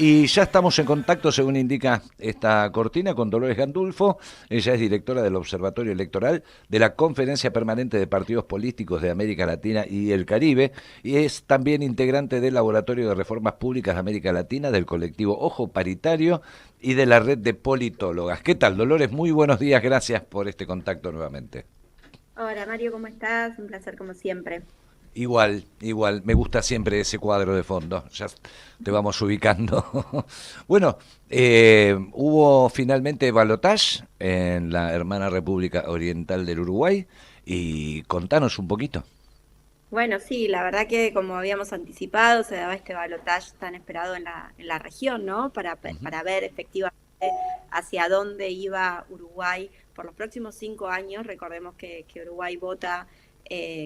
Y ya estamos en contacto, según indica esta cortina, con Dolores Gandulfo. Ella es directora del Observatorio Electoral de la Conferencia Permanente de Partidos Políticos de América Latina y el Caribe, y es también integrante del Laboratorio de Reformas Públicas de América Latina, del colectivo Ojo Paritario y de la red de politólogas. ¿Qué tal, Dolores? Muy buenos días, gracias por este contacto nuevamente. Hola Mario, ¿cómo estás? Un placer como siempre. Igual, me gusta siempre ese cuadro de fondo, ya te vamos ubicando. Bueno, hubo finalmente balotaje en la hermana República Oriental del Uruguay y contanos un poquito. Bueno, sí, la verdad que como habíamos anticipado, se daba este balotaje tan esperado en la región, ¿no? Para ver efectivamente hacia dónde iba Uruguay por los próximos 5 años. Recordemos que Uruguay vota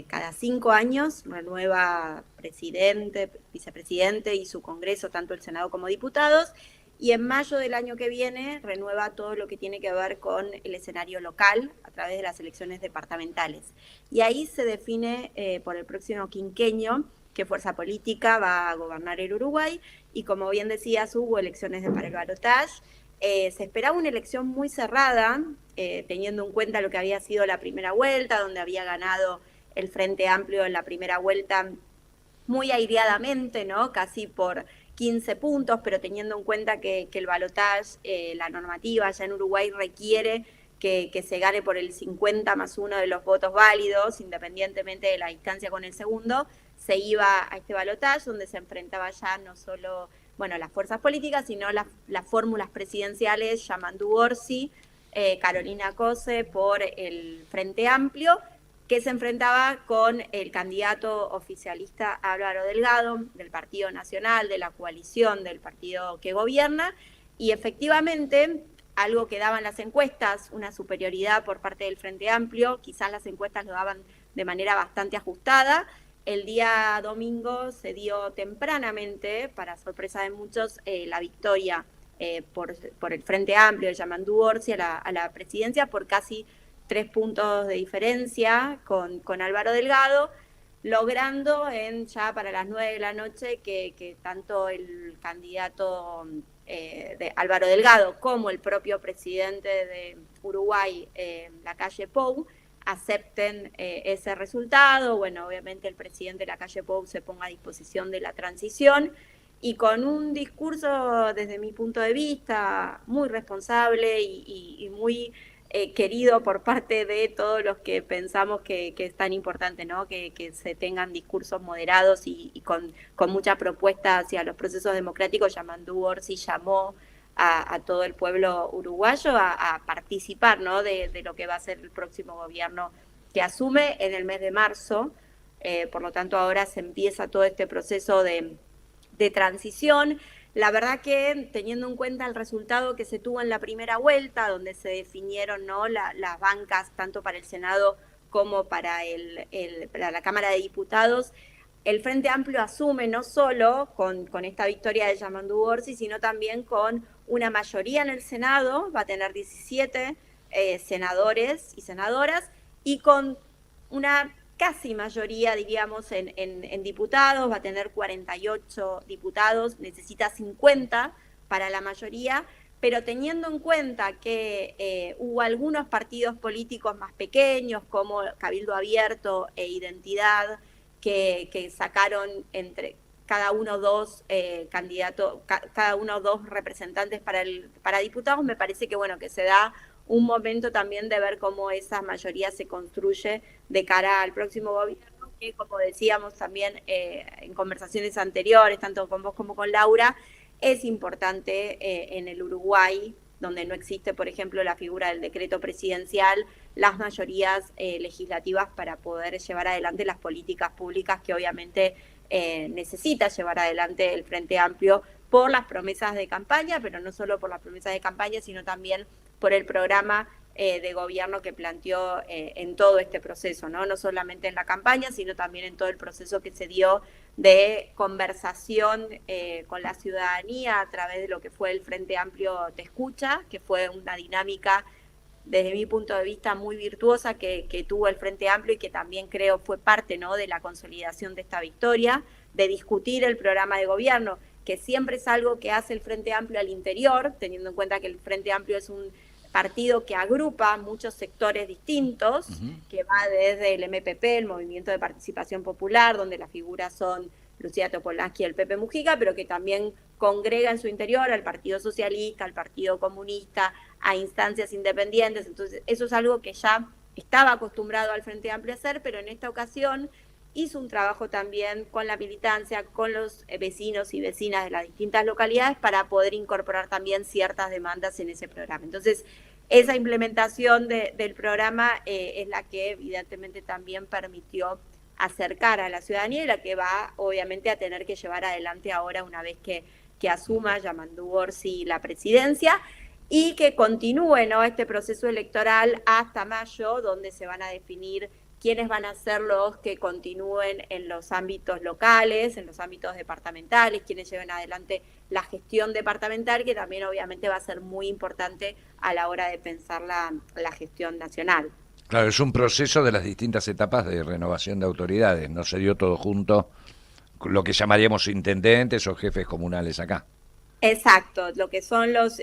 cada 5 años, renueva presidente, vicepresidente y su Congreso, tanto el Senado como diputados. Y en mayo del año que viene renueva todo lo que tiene que ver con el escenario local a través de las elecciones departamentales. Y ahí se define por el próximo quinquenio qué fuerza política va a gobernar el Uruguay. Y como bien decías, hubo elecciones para el balotaje. Se esperaba una elección muy cerrada, teniendo en cuenta lo que había sido la primera vuelta, donde había ganado el Frente Amplio en la primera vuelta muy aireadamente, ¿no? Casi por 15 puntos, pero teniendo en cuenta que el balotaje, la normativa ya en Uruguay requiere que se gane por el 50+1 de los votos válidos, independientemente de la distancia con el segundo, se iba a este balotaje donde se enfrentaba ya no solo, bueno, las fuerzas políticas, sino las fórmulas presidenciales, Yamandu Orsi, Carolina Cose por el Frente Amplio, que se enfrentaba con el candidato oficialista Álvaro Delgado, del Partido Nacional, de la coalición del partido que gobierna, y efectivamente, algo que daban las encuestas, una superioridad por parte del Frente Amplio, quizás las encuestas lo daban de manera bastante ajustada. El día domingo se dio tempranamente, para sorpresa de muchos, la victoria por el Frente Amplio de Yamandu Orsi a la presidencia por casi 3 puntos de diferencia con Álvaro Delgado, logrando ya para las 9 de la noche que tanto el candidato de Álvaro Delgado como el propio presidente de Uruguay, Lacalle Pou, acepten ese resultado. Bueno, obviamente el presidente Lacalle Pou se ponga a disposición de la transición y con un discurso, desde mi punto de vista, muy responsable y muy querido por parte de todos los que pensamos que es tan importante, ¿no? Que se tengan discursos moderados y con mucha propuesta hacia los procesos democráticos. Yamandu Orsi llamó a todo el pueblo uruguayo a participar, ¿no? De lo que va a ser el próximo gobierno que asume en el mes de marzo. Por lo tanto, ahora se empieza todo este proceso de transición. La verdad que teniendo en cuenta el resultado que se tuvo en la primera vuelta, donde se definieron, ¿no? las bancas tanto para el Senado como para la Cámara de Diputados, el Frente Amplio asume no solo con esta victoria de Yamandu Orsi, sino también con una mayoría en el Senado, va a tener 17 senadores y senadoras, y con una casi mayoría, diríamos, en diputados, va a tener 48 diputados, necesita 50 para la mayoría, pero teniendo en cuenta que hubo algunos partidos políticos más pequeños, como Cabildo Abierto e Identidad, que sacaron entre cada uno dos candidatos, cada uno dos representantes para diputados, me parece que bueno, que se da un momento también de ver cómo esa mayoría se construye de cara al próximo gobierno, que como decíamos también en conversaciones anteriores, tanto con vos como con Laura, es importante en el Uruguay, donde no existe, por ejemplo, la figura del decreto presidencial, las mayorías legislativas para poder llevar adelante las políticas públicas que obviamente necesita llevar adelante el Frente Amplio por las promesas de campaña, pero no solo por las promesas de campaña, sino también por el programa de gobierno que planteó en todo este proceso, ¿no? No solamente en la campaña, sino también en todo el proceso que se dio de conversación con la ciudadanía a través de lo que fue el Frente Amplio Te Escucha, que fue una dinámica desde mi punto de vista muy virtuosa que tuvo el Frente Amplio y que también creo fue parte, ¿no? de la consolidación de esta victoria, de discutir el programa de gobierno, que siempre es algo que hace el Frente Amplio al interior, teniendo en cuenta que el Frente Amplio es un partido que agrupa muchos sectores distintos, que va desde el MPP, el Movimiento de Participación Popular, donde las figuras son Lucía Topolansky y el Pepe Mujica, pero que también congrega en su interior al Partido Socialista, al Partido Comunista, a instancias independientes. Entonces, eso es algo que ya estaba acostumbrado al Frente Amplio a hacer, pero en esta ocasión hizo un trabajo también con la militancia, con los vecinos y vecinas de las distintas localidades para poder incorporar también ciertas demandas en ese programa. Entonces, esa implementación del programa es la que evidentemente también permitió acercar a la ciudadanía y la que va obviamente a tener que llevar adelante ahora una vez que asuma Yamandu Orsi la presidencia y que continúe, ¿no?, este proceso electoral hasta mayo, donde se van a definir quiénes van a ser los que continúen en los ámbitos locales, en los ámbitos departamentales, quienes lleven adelante la gestión departamental, que también obviamente va a ser muy importante a la hora de pensar la gestión nacional. Claro, es un proceso de las distintas etapas de renovación de autoridades, no se dio todo junto, lo que llamaríamos intendentes o jefes comunales acá. Exacto, lo que son los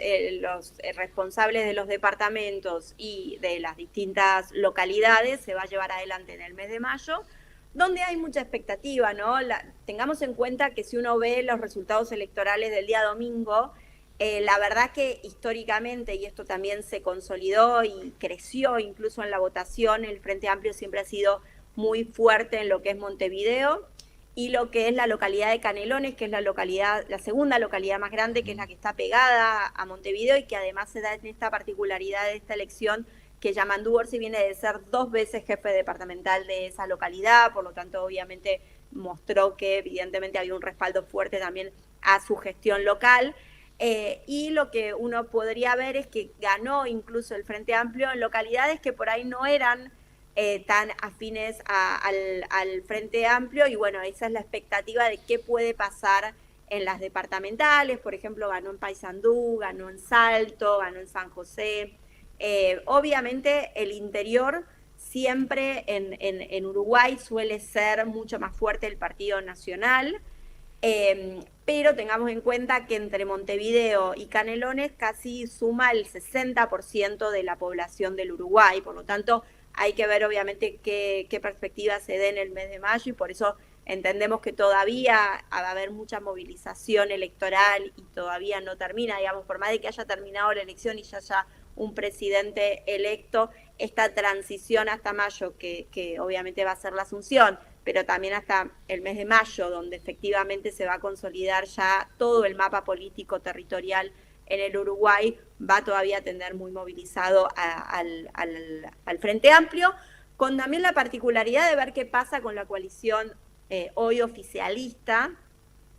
responsables de los departamentos y de las distintas localidades se va a llevar adelante en el mes de mayo, donde hay mucha expectativa, ¿no? Tengamos en cuenta que si uno ve los resultados electorales del día domingo, la verdad que históricamente, y esto también se consolidó y creció incluso en la votación, el Frente Amplio siempre ha sido muy fuerte en lo que es Montevideo, y lo que es la localidad de Canelones, que es la segunda localidad más grande, que es la que está pegada a Montevideo y que además se da en esta particularidad de esta elección que Yamandu Orsi viene de ser 2 veces jefe departamental de esa localidad, por lo tanto obviamente mostró que evidentemente había un respaldo fuerte también a su gestión local. Y lo que uno podría ver es que ganó incluso el Frente Amplio en localidades que por ahí no eran tan afines al Frente Amplio, y bueno, esa es la expectativa de qué puede pasar en las departamentales. Por ejemplo, ganó en Paysandú, ganó en Salto, ganó en San José. Obviamente el interior siempre en Uruguay suele ser mucho más fuerte el Partido Nacional, pero tengamos en cuenta que entre Montevideo y Canelones casi suma el 60% de la población del Uruguay, por lo tanto hay que ver obviamente qué perspectiva se dé en el mes de mayo, y por eso entendemos que todavía va a haber mucha movilización electoral y todavía no termina, digamos, por más de que haya terminado la elección y ya haya un presidente electo, esta transición hasta mayo, que obviamente va a ser la asunción, pero también hasta el mes de mayo, donde efectivamente se va a consolidar ya todo el mapa político territorial en el Uruguay, va todavía a tener muy movilizado al Frente Amplio, con también la particularidad de ver qué pasa con la coalición hoy oficialista.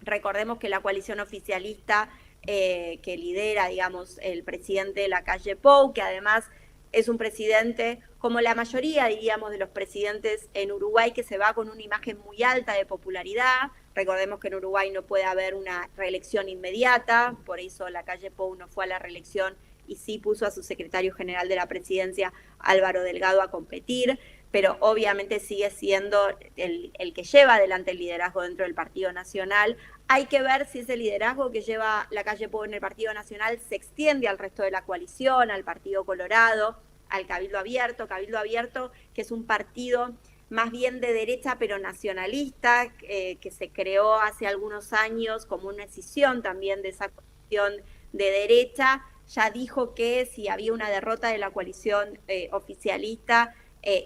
Recordemos que la coalición oficialista que lidera, digamos, el presidente Lacalle Pou, que además es un presidente, como la mayoría, diríamos, de los presidentes en Uruguay, que se va con una imagen muy alta de popularidad. Recordemos que en Uruguay no puede haber una reelección inmediata, por eso Lacalle Pou no fue a la reelección y sí puso a su secretario general de la presidencia, Álvaro Delgado, a competir, pero obviamente sigue siendo el que lleva adelante el liderazgo dentro del Partido Nacional. Hay que ver si ese liderazgo que lleva Lacalle Pou en el Partido Nacional se extiende al resto de la coalición, al Partido Colorado, al Cabildo Abierto, que es un partido más bien de derecha pero nacionalista, que se creó hace algunos años como una escisión también de esa coalición de derecha. Ya dijo que si había una derrota de la coalición oficialista,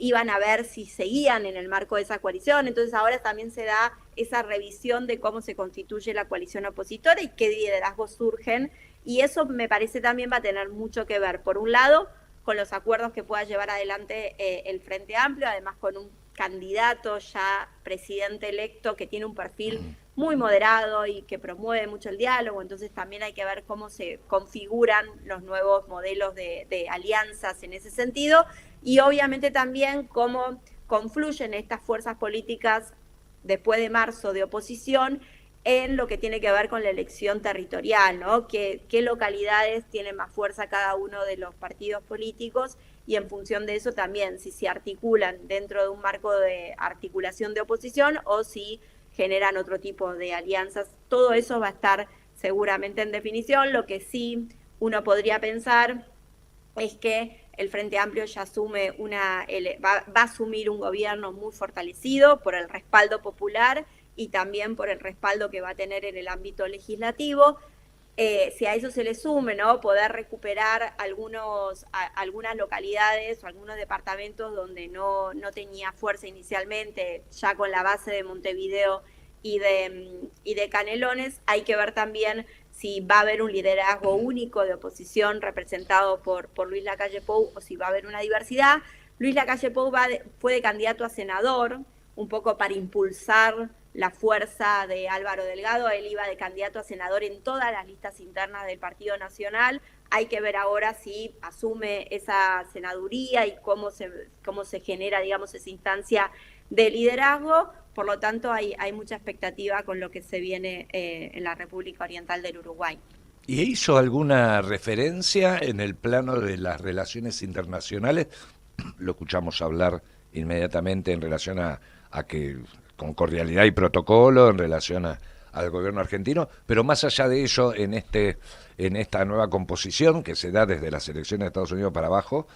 iban a ver si seguían en el marco de esa coalición. Entonces ahora también se da esa revisión de cómo se constituye la coalición opositora y qué liderazgos surgen, y eso me parece también va a tener mucho que ver, por un lado, con los acuerdos que pueda llevar adelante el Frente Amplio, además con un candidato ya presidente electo que tiene un perfil muy moderado y que promueve mucho el diálogo. Entonces también hay que ver cómo se configuran los nuevos modelos de alianzas en ese sentido, y obviamente también cómo confluyen estas fuerzas políticas después de marzo de oposición en lo que tiene que ver con la elección territorial, ¿no? ¿Qué localidades tienen más fuerza cada uno de los partidos políticos? Y en función de eso también, si se articulan dentro de un marco de articulación de oposición o si generan otro tipo de alianzas. Todo eso va a estar seguramente en definición. Lo que sí uno podría pensar es que el Frente Amplio ya asume va a asumir un gobierno muy fortalecido por el respaldo popular y también por el respaldo que va a tener en el ámbito legislativo. Si a eso se le sume, ¿no?, poder recuperar algunas localidades o algunos departamentos donde no tenía fuerza inicialmente, ya con la base de Montevideo y de Canelones, hay que ver también si va a haber un liderazgo único de oposición representado por Luis Lacalle Pou o si va a haber una diversidad. Luis Lacalle Pou fue de candidato a senador, un poco para impulsar la fuerza de Álvaro Delgado. Él iba de candidato a senador en todas las listas internas del Partido Nacional. Hay que ver ahora si asume esa senaduría y cómo se genera, digamos, esa instancia de liderazgo. Por lo tanto, hay mucha expectativa con lo que se viene en la República Oriental del Uruguay. ¿Y hizo alguna referencia en el plano de las relaciones internacionales? Lo escuchamos hablar inmediatamente en relación a que con cordialidad y protocolo en relación al gobierno argentino, pero más allá de ello, en esta nueva composición que se da desde las elecciones de Estados Unidos para abajo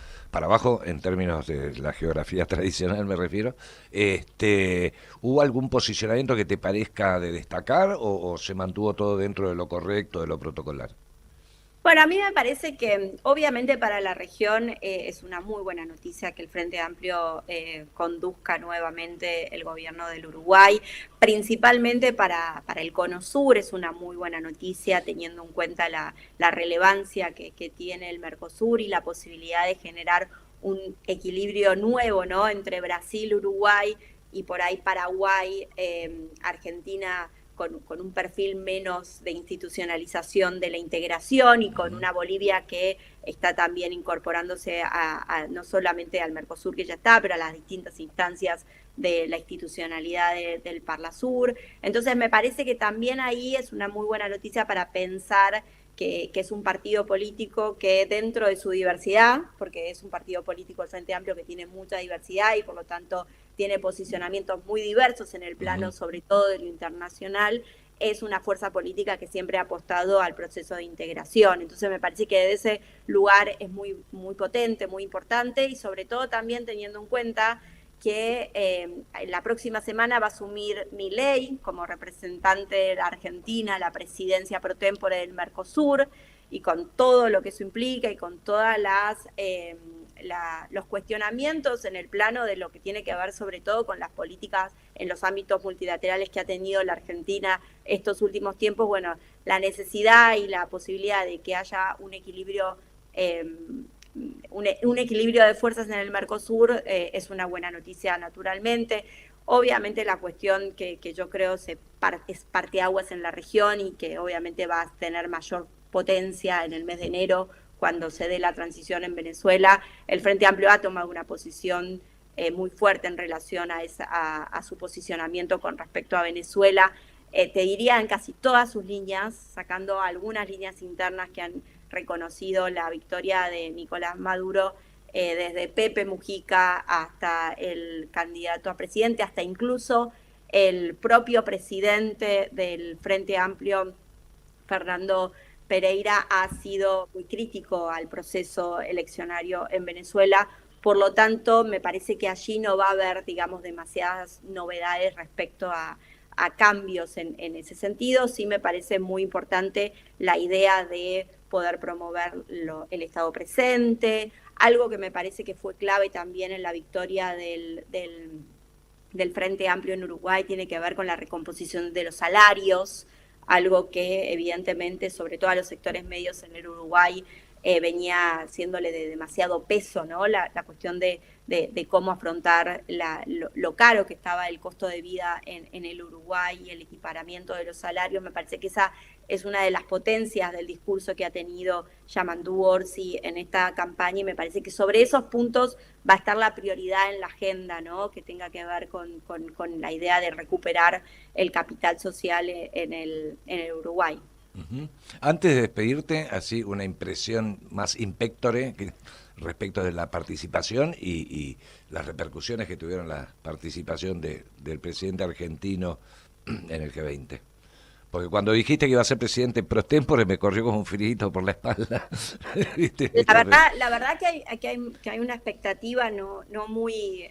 en términos de la geografía tradicional me refiero, ¿hubo algún posicionamiento que te parezca de destacar o se mantuvo todo dentro de lo correcto, de lo protocolar? Bueno, a mí me parece que obviamente para la región es una muy buena noticia que el Frente Amplio conduzca nuevamente el gobierno del Uruguay, principalmente para el Cono Sur es una muy buena noticia teniendo en cuenta la relevancia que tiene el Mercosur y la posibilidad de generar un equilibrio nuevo, ¿no?, entre Brasil, Uruguay y por ahí Paraguay, Argentina, con un perfil menos de institucionalización de la integración y con una Bolivia que está también incorporándose no solamente al Mercosur que ya está, pero a las distintas instancias de la institucionalidad del Parlasur. Entonces me parece que también ahí es una muy buena noticia para pensar que es un partido político que dentro de su diversidad, porque es un partido político el Frente Amplio que tiene mucha diversidad y por lo tanto tiene posicionamientos muy diversos en el plano, sobre todo de lo internacional, es una fuerza política que siempre ha apostado al proceso de integración. Entonces me parece que desde ese lugar es muy, muy potente, muy importante y sobre todo también teniendo en cuenta que la próxima semana va a asumir Milei como representante de la Argentina, la presidencia pro tempore del Mercosur, y con todo lo que eso implica y con todas los cuestionamientos en el plano de lo que tiene que ver sobre todo con las políticas en los ámbitos multilaterales que ha tenido la Argentina estos últimos tiempos, bueno, la necesidad y la posibilidad de que haya un equilibrio un equilibrio de fuerzas en el Mercosur es una buena noticia naturalmente. Obviamente la cuestión que yo creo es parteaguas en la región y que obviamente va a tener mayor potencia en el mes de enero cuando se dé la transición en Venezuela. El Frente Amplio ha tomado una posición muy fuerte en relación a su posicionamiento con respecto a Venezuela. Te diría en casi todas sus líneas, sacando algunas líneas internas que han reconocido la victoria de Nicolás Maduro, desde Pepe Mujica hasta el candidato a presidente, hasta incluso el propio presidente del Frente Amplio, Fernando Pereira, ha sido muy crítico al proceso eleccionario en Venezuela. Por lo tanto, me parece que allí no va a haber, digamos, demasiadas novedades respecto a cambios en ese sentido. Sí me parece muy importante la idea de poder promover el Estado presente, algo que me parece que fue clave también en la victoria del Frente Amplio en Uruguay, tiene que ver con la recomposición de los salarios, algo que evidentemente, sobre todo a los sectores medios en el Uruguay, venía siéndole de demasiado peso, ¿no? La cuestión de cómo afrontar lo caro que estaba el costo de vida en el Uruguay y el equiparamiento de los salarios. Me parece que esa es una de las potencias del discurso que ha tenido Yamandú Orsi en esta campaña y me parece que sobre esos puntos va a estar la prioridad en la agenda, ¿no?, que tenga que ver con la idea de recuperar el capital social en el Uruguay. Antes de despedirte, así una impresión más impectore respecto de la participación y las repercusiones que tuvieron la participación del presidente argentino en el G20? Porque cuando dijiste que iba a ser presidente pro tempore me corrió como un filito por la espalda. ¿Viste? La verdad que hay una expectativa no muy,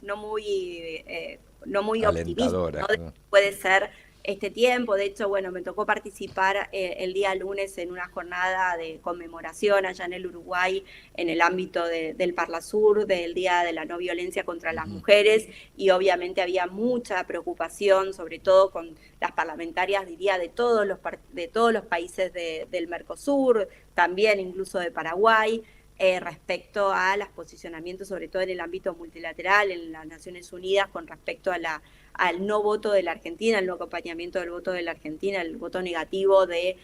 no muy optimista, Alentadora. ¿no? De que puede ser este tiempo. De hecho, bueno, me tocó participar el día lunes en una jornada de conmemoración allá en el Uruguay, en el ámbito del Parlasur, del Día de la No Violencia contra las Mujeres, y obviamente había mucha preocupación, sobre todo con las parlamentarias, diría, de todos los países del Mercosur, también incluso de Paraguay, respecto a los posicionamientos, sobre todo en el ámbito multilateral, en las Naciones Unidas, con respecto al no voto de la Argentina, el no acompañamiento del voto de la Argentina, el voto negativo de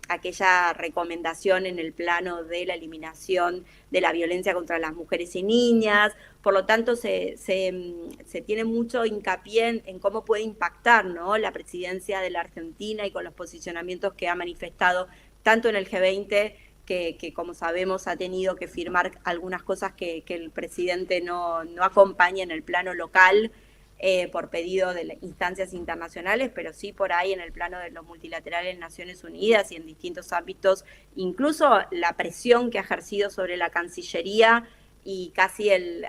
aquella recomendación en el plano de la eliminación de la violencia contra las mujeres y niñas. Por lo tanto, se tiene mucho hincapié en cómo puede impactar, ¿no?, la presidencia de la Argentina, y con los posicionamientos que ha manifestado tanto en el G20, que como sabemos ha tenido que firmar algunas cosas que el presidente no acompaña en el plano local, por pedido de instancias internacionales, pero sí por ahí en el plano de los multilaterales en Naciones Unidas y en distintos ámbitos, incluso la presión que ha ejercido sobre la Cancillería y casi el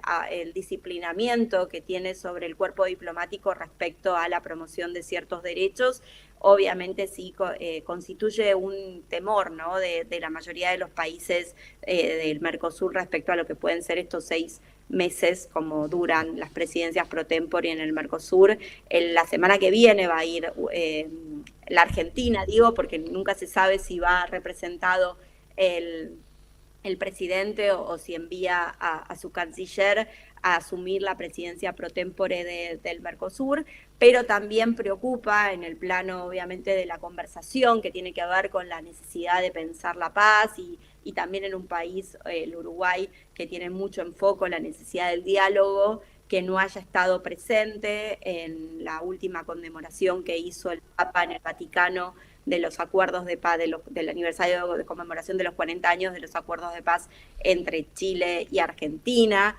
disciplinamiento que tiene sobre el cuerpo diplomático respecto a la promoción de ciertos derechos, obviamente sí constituye un temor, ¿no?, de la mayoría de los países del Mercosur respecto a lo que pueden ser estos 6 meses, como duran las presidencias pro tempore en el Mercosur. La semana que viene va a ir la Argentina, digo, porque nunca se sabe si va representado el presidente o si envía a su canciller a asumir la presidencia pro tempore del Mercosur, pero también preocupa en el plano, obviamente, de la conversación, que tiene que ver con la necesidad de pensar la paz, y también en un país, el Uruguay, que tiene mucho en foco la necesidad del diálogo, que no haya estado presente en la última conmemoración que hizo el Papa en el Vaticano de los acuerdos de paz, del aniversario de conmemoración de los 40 años de los acuerdos de paz entre Chile y Argentina.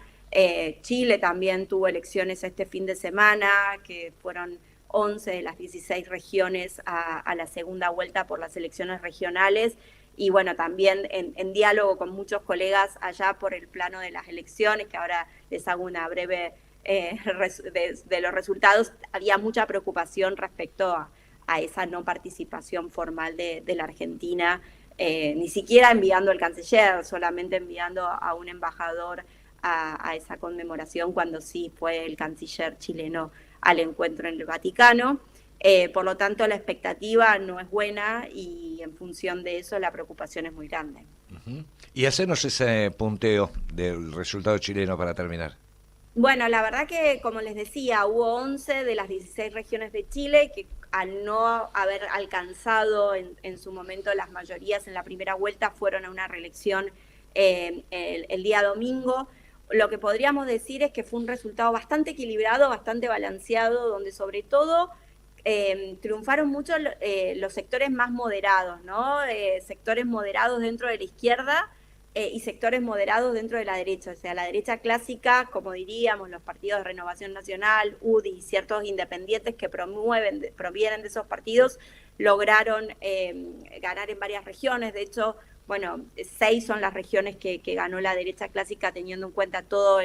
Chile también tuvo elecciones este fin de semana, que fueron 11 de las 16 regiones a la segunda vuelta por las elecciones regionales. Y bueno, también en diálogo con muchos colegas allá por el plano de las elecciones, que ahora les hago una breve de los resultados, había mucha preocupación respecto a esa no participación formal de la Argentina, ni siquiera enviando al canciller, solamente enviando a un embajador a esa conmemoración, cuando sí fue el canciller chileno al encuentro en el Vaticano. Por lo tanto, la expectativa no es buena, y en función de eso la preocupación es muy grande. Y hacernos ese punteo del resultado chileno para terminar. Bueno, la verdad que, como les decía, hubo 11 de las 16 regiones de Chile que, al no haber alcanzado en su momento las mayorías en la primera vuelta, fueron a una reelección el día domingo. Lo que podríamos decir es que fue un resultado bastante equilibrado, bastante balanceado, donde sobre todo triunfaron mucho los sectores más moderados, ¿no? Sectores moderados dentro de la izquierda y sectores moderados dentro de la derecha. O sea, la derecha clásica, como diríamos, los partidos de Renovación Nacional, UDI y ciertos independientes que provienen de esos partidos, lograron ganar en varias regiones. De hecho, bueno, 6 son las regiones que ganó la derecha clásica, teniendo en cuenta todo,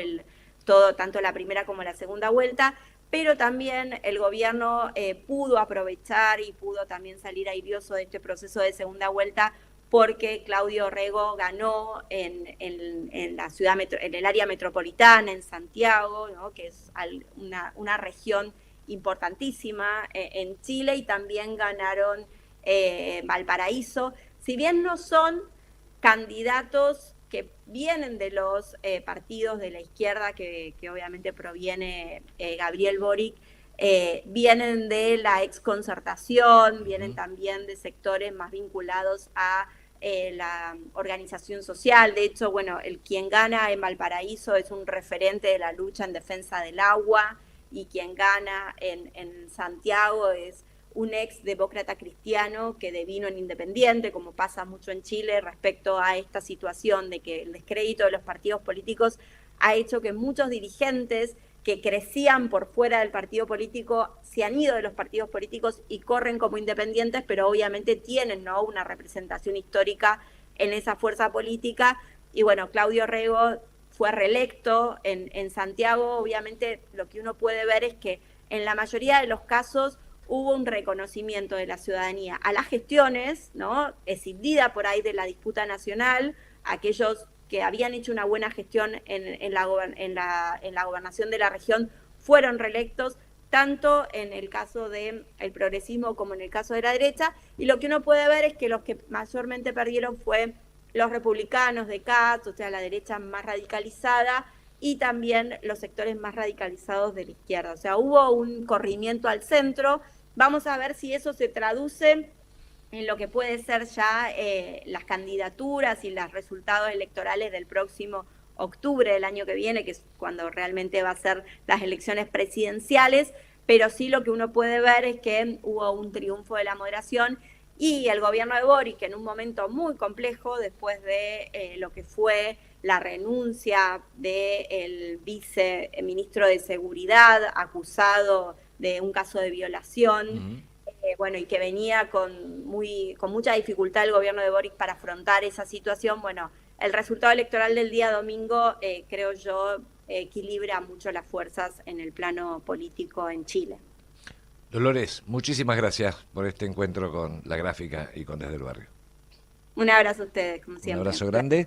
tanto la primera como la segunda vuelta. Pero también el gobierno pudo aprovechar y pudo también salir airioso de este proceso de segunda vuelta, porque Claudio Rego ganó en la ciudad, en el área metropolitana, en Santiago, ¿no?, que es una región importantísima en Chile, y también ganaron Valparaíso. Si bien no son candidatos que vienen de los partidos de la izquierda, que obviamente proviene Gabriel Boric, vienen de la exconcertación, vienen también de sectores más vinculados a la organización social. De hecho, bueno, quien gana en Valparaíso es un referente de la lucha en defensa del agua, y quien gana en Santiago es un ex demócrata cristiano que devino en independiente, como pasa mucho en Chile respecto a esta situación de que el descrédito de los partidos políticos ha hecho que muchos dirigentes que crecían por fuera del partido político, se han ido de los partidos políticos y corren como independientes, pero obviamente tienen, ¿no?, una representación histórica en esa fuerza política. Y bueno, Claudio Rego fue reelecto en Santiago. Obviamente lo que uno puede ver es que en la mayoría de los casos hubo un reconocimiento de la ciudadanía a las gestiones, ¿no?, escindida por ahí de la disputa nacional, aquellos que habían hecho una buena gestión en la gobernación de la región fueron reelectos, tanto en el caso del progresismo como en el caso de la derecha, y lo que uno puede ver es que los que mayormente perdieron fue los republicanos de Katz, o sea, la derecha más radicalizada, y también los sectores más radicalizados de la izquierda. O sea, hubo un corrimiento al centro. Vamos a ver si eso se traduce en lo que puede ser ya las candidaturas y los resultados electorales del próximo octubre del año que viene, que es cuando realmente va a ser las elecciones presidenciales, pero sí lo que uno puede ver es que hubo un triunfo de la moderación y el gobierno de Boric, en un momento muy complejo, después de lo que fue la renuncia del viceministro de Seguridad, acusado de un caso de violación, bueno, y que venía con mucha dificultad el gobierno de Boric para afrontar esa situación. Bueno, el resultado electoral del día domingo, creo yo, equilibra mucho las fuerzas en el plano político en Chile. Dolores, muchísimas gracias por este encuentro con La Gráfica y con Desde el Barrio. Un abrazo a ustedes, como siempre. Un abrazo grande.